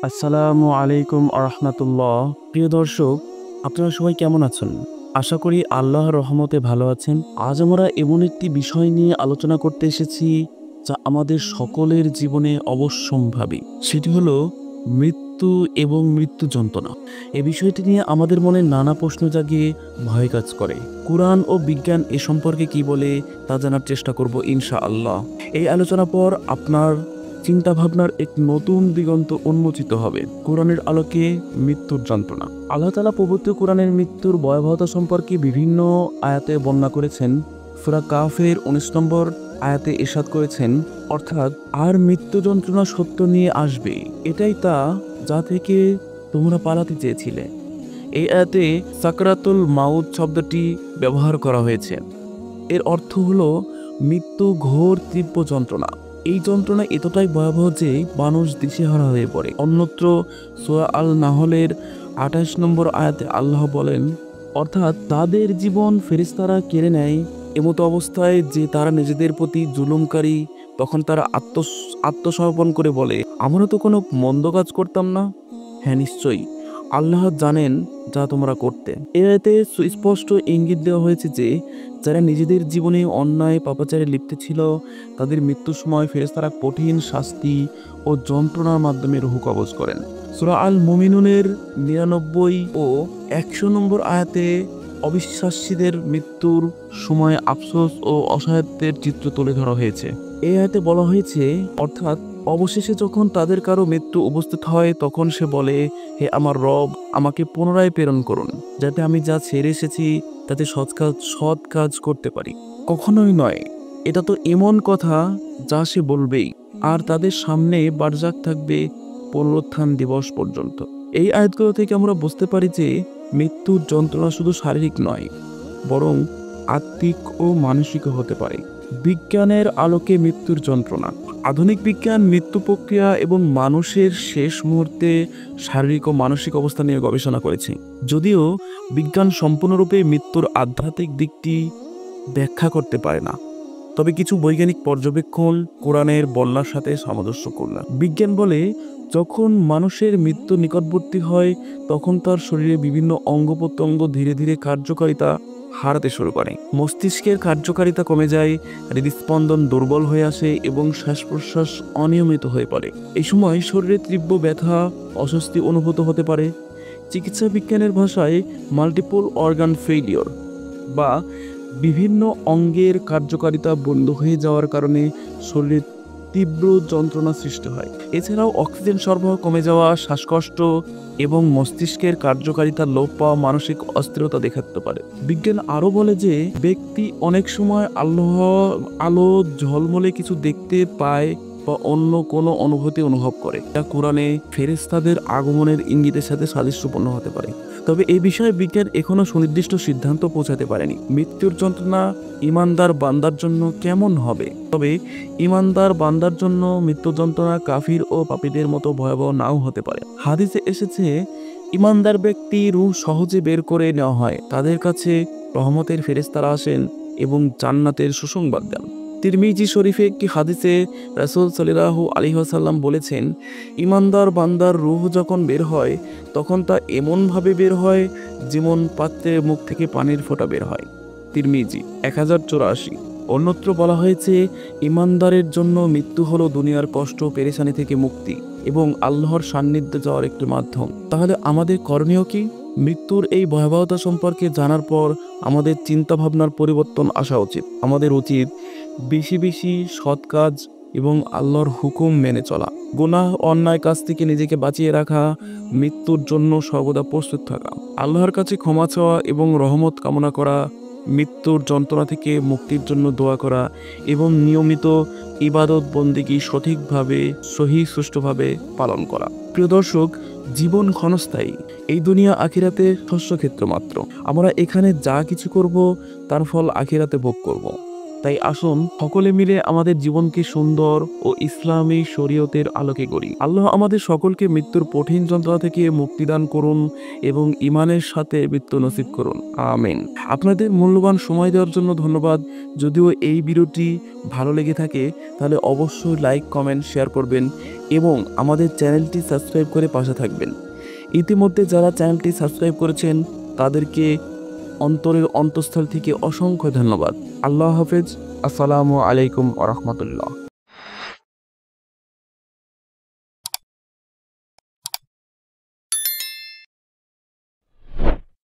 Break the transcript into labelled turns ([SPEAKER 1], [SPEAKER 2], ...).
[SPEAKER 1] আসসালামু আলাইকুম আরহামাতুল্লাহ। প্রিয় দর্শক, আপনারা সবাই কেমন আছেন? আশা করি আল্লাহর রহমতে ভালো আছেন। আজ আমরা এমন একটি বিষয় নিয়ে আলোচনা করতে এসেছি যা আমাদের সকলের জীবনে অবশ্যম্ভাবী। সেটি হলো মৃত্যু এবং মৃত্যু যন্ত্রণা। এই বিষয়টি নিয়ে আমাদের মনে নানা প্রশ্ন জাগিয়ে ভয় কাজ করে। কুরআন ও বিজ্ঞান এ সম্পর্কে কি বলে তা জানার চেষ্টা করব ইনশাআল্লাহ। এই আলোচনার পর আপনার চিন্তাভাবনার এক নতুন দিগন্ত উন্মোচিত হবে। কোরআনের আলোকে মৃত্যুর যন্ত্রণা। আল্লাহ তাআলা পবিত্র কোরআনের মৃত্যুর ভয়াবহতা সম্পর্কে বিভিন্ন আয়াতে বর্ণনা করেছেন। সূরা কাফের 19 নম্বর আয়াতে ইরশাদ করেছেন, অর্থাৎ আর মৃত্যু যন্ত্রণা সত্য নিয়ে আসবে, এটাই তা যা থেকে তোমরা পালাতে চেয়েছিলে। এই আয়াতে সাকরাতুল মাউত শব্দটি ব্যবহার করা হয়েছে। এর অর্থ হলো মৃত্যু ঘোর তীব্র যন্ত্রণা। এই যন্ত্রণা এতটাই ভয়াবহ যে মানুষ দিশেহারা হয়ে পড়ে। অন্যত্র সূরা আল নাহলের 28 নম্বর আয়াতে আল্লাহ বলেন, অর্থাৎ তাদের জীবন ফেরেশতারা কেড়ে নেয় এমতো অবস্থায় যে তারা নিজেদের প্রতি জুলুমকারী। তখন তারা আত্মসমর্পণ করে বলে, আমরা তো কোনো মন্দ কাজ করতাম না। হ্যাঁ, নিশ্চয়ই আল্লাহ জানেন যা তোমরা করতে। এতে সুস্পষ্ট ইঙ্গিত দেওয়া হয়েছে যে যারা নিজেদের জীবনে অন্যায় পাপাচারে লিপ্ত ছিল তাদের মৃত্যুর সময় ফেরেশতারা কঠিন শাস্তি ও যন্ত্রণার মাধ্যমে রূহ কবজ করেন। সূরা আল মুমিনুনের 99 ও 100 নম্বর আয়াতে অবিশ্বাসীদের মৃত্যুর সময় আফসোস ও অসহায়ত্বের চিত্র তুলে ধরা হয়েছে। এই আয়াতে বলা হয়েছে, অর্থাৎ অবশেষে যখন তাদের কারো মৃত্যু উপস্থিত হয় তখন সে বলে, হে আমার রব, আমাকে পুনরায় প্রেরণ করুন যাতে আমি যা ছেড়ে এসেছি তাতে সৎ কাজ করতে পারি। কখনোই নয়, এটা তো এমন কথা যা সে বলবেই, আর তাদের সামনে বারজাক থাকবে পুনরুত্থান দিবস পর্যন্ত। এই আয়াতগুলো থেকে আমরা বুঝতে পারি যে মৃত্যুর যন্ত্রণা শুধু শারীরিক নয়, বরং আত্মিক ও মানসিকও হতে পারে। বিজ্ঞানের আলোকে মৃত্যুর যন্ত্রণা। আধুনিক বিজ্ঞান মৃত্যু প্রক্রিয়া এবং মানুষের শেষ মুহূর্তে শারীরিক ও মানসিক অবস্থা নিয়ে গবেষণা করেছে। যদিও বিজ্ঞান সম্পূর্ণরূপে মৃত্যুর আধ্যাত্মিক দিকটি ব্যাখ্যা করতে পারে না, তবে কিছু বৈজ্ঞানিক পর্যবেক্ষণ কোরআনের বর্ণনার সাথে সামঞ্জস্যপূর্ণ। বিজ্ঞান বলে, যখন মানুষের মৃত্যু নিকটবর্তী হয় তখন তার শরীরে বিভিন্ন অঙ্গ প্রত্যঙ্গ ধীরে ধীরে কার্যকারিতা হারাতে শুরু করে। মস্তিষ্কের কার্যকারিতা কমে যায়, হৃদস্পন্দন দুর্বল হয়ে আসে এবং শ্বাস প্রশ্বাস অনিয়মিত হয়ে পড়ে। এই সময় শরীরে তীব্র ব্যথা, অস্বস্তি অনুভূত হতে পারে। চিকিৎসা বিজ্ঞানের ভাষায় মাল্টিপল অর্গান ফেইলিওর বা বিভিন্ন অঙ্গের কার্যকারিতা বন্ধ হয়ে যাওয়ার কারণে শরীরে তীব্র যন্ত্রণা সৃষ্টি হয়। এছাড়াও অক্সিজেন সরবরাহ কমে যাওয়া, শ্বাসকষ্ট এবং মস্তিষ্কের কার্যকারিতা লোপ পাওয়া মানসিক অস্থিরতা দেখাতে পারে। বিজ্ঞান আরও বলে যে ব্যক্তি অনেক সময় আলো ঝলমলে কিছু দেখতে পায় বা অন্য কোনো অনুভূতি অনুভব করে, যা কোরআনে ফেরেশতাদের আগমনের ইঙ্গিতের সাথে সাদৃশ্যপূর্ণ হতে পারে। তবে এই বিষয়ে বিজ্ঞান এখনো সুনির্দিষ্ট সিদ্ধান্ত পৌঁছাতে পারেনি। মৃত্যুর যন্ত্রণা ঈমানদার বান্দার জন্য কেমন হবে? তবে ঈমানদার বান্দার জন্য মৃত্যু যন্ত্রণা কাফির ও পাপীদের মতো ভয়াবহ নাও হতে পারে। হাদিসে এসেছে, ঈমানদার ব্যক্তি রূহ সহজে বের করে নেওয়া হয়, তাদের কাছে রহমতের ফেরেশতারা আসেন এবং জান্নাতের সুসংবাদ দেন। তিরমিজি শরীফে একটি হাদিসে রাসূল সাল্লাল্লাহু আলাইহি ওয়াসাল্লাম বলেছেন, ঈমানদার বান্দার রূহ যখন বের হয় তখন তা এমনভাবে বের হয় যেমন পাত্রের মুখ থেকে পানির ফোঁটা বের হয়। তিরমিজি 1084। অন্যত্র বলা হয়েছে, ঈমানদারের জন্য মৃত্যু হলো দুনিয়ার কষ্ট পেরেশানি থেকে মুক্তি এবং আল্লাহর সান্নিধ্যে যাওয়ার একটি মাধ্যম। তাহলে আমাদের করণীয় কি? মৃত্যুর এই ভয়াবহতা সম্পর্কে জানার পর আমাদের চিন্তাভাবনার পরিবর্তন আসা উচিত। আমাদের উচিত বেশি বেশি সৎ কাজ এবং আল্লাহর হুকুম মেনে চলা, গুনাহ অন্যায় কাজ থেকে নিজেকে বাঁচিয়ে রাখা, মৃত্যুর জন্য সর্বদা প্রস্তুত থাকা, আল্লাহর কাছে ক্ষমা চাওয়া এবং রহমত কামনা করা, মৃত্যুর যন্ত্রণা থেকে মুক্তির জন্য দোয়া করা এবং নিয়মিত ইবাদত বন্দেগী সঠিকভাবে সুষ্ঠুভাবে পালন করা। প্রিয় দর্শক, জীবন ক্ষণস্থায়ী। এই দুনিয়া আখিরাতে শস্যক্ষেত্র মাত্র। আমরা এখানে যা কিছু করব তার ফল আখিরাতে ভোগ করব। তাই আসুন সকলে মিলে আমাদের জীবনকে সুন্দর ও ইসলামী শরীয়তের আলোকে গড়ি। আল্লাহ আমাদের সকলকে মৃত্যুর কঠিন যন্ত্রণা থেকে মুক্তিদান করুন এবং ইমানের সাথে মৃত্যু নসিব করুন, আমিন। আপনাদের মূল্যবান সময় দেওয়ার জন্য ধন্যবাদ। যদিও এই ভিডিওটি ভালো লেগে থাকে তাহলে অবশ্যই লাইক, কমেন্ট, শেয়ার করবেন এবং আমাদের চ্যানেলটি সাবস্ক্রাইব করে পাশে থাকবেন। ইতিমধ্যে যারা চ্যানেলটি সাবস্ক্রাইব করেছেন তাদেরকে অন্তরের অন্তঃস্থল থেকে অসংখ্য ধন্যবাদ। আল্লাহ হাফেজ। আসসালামু আলাইকুম ওয়া রাহমাতুল্লাহ।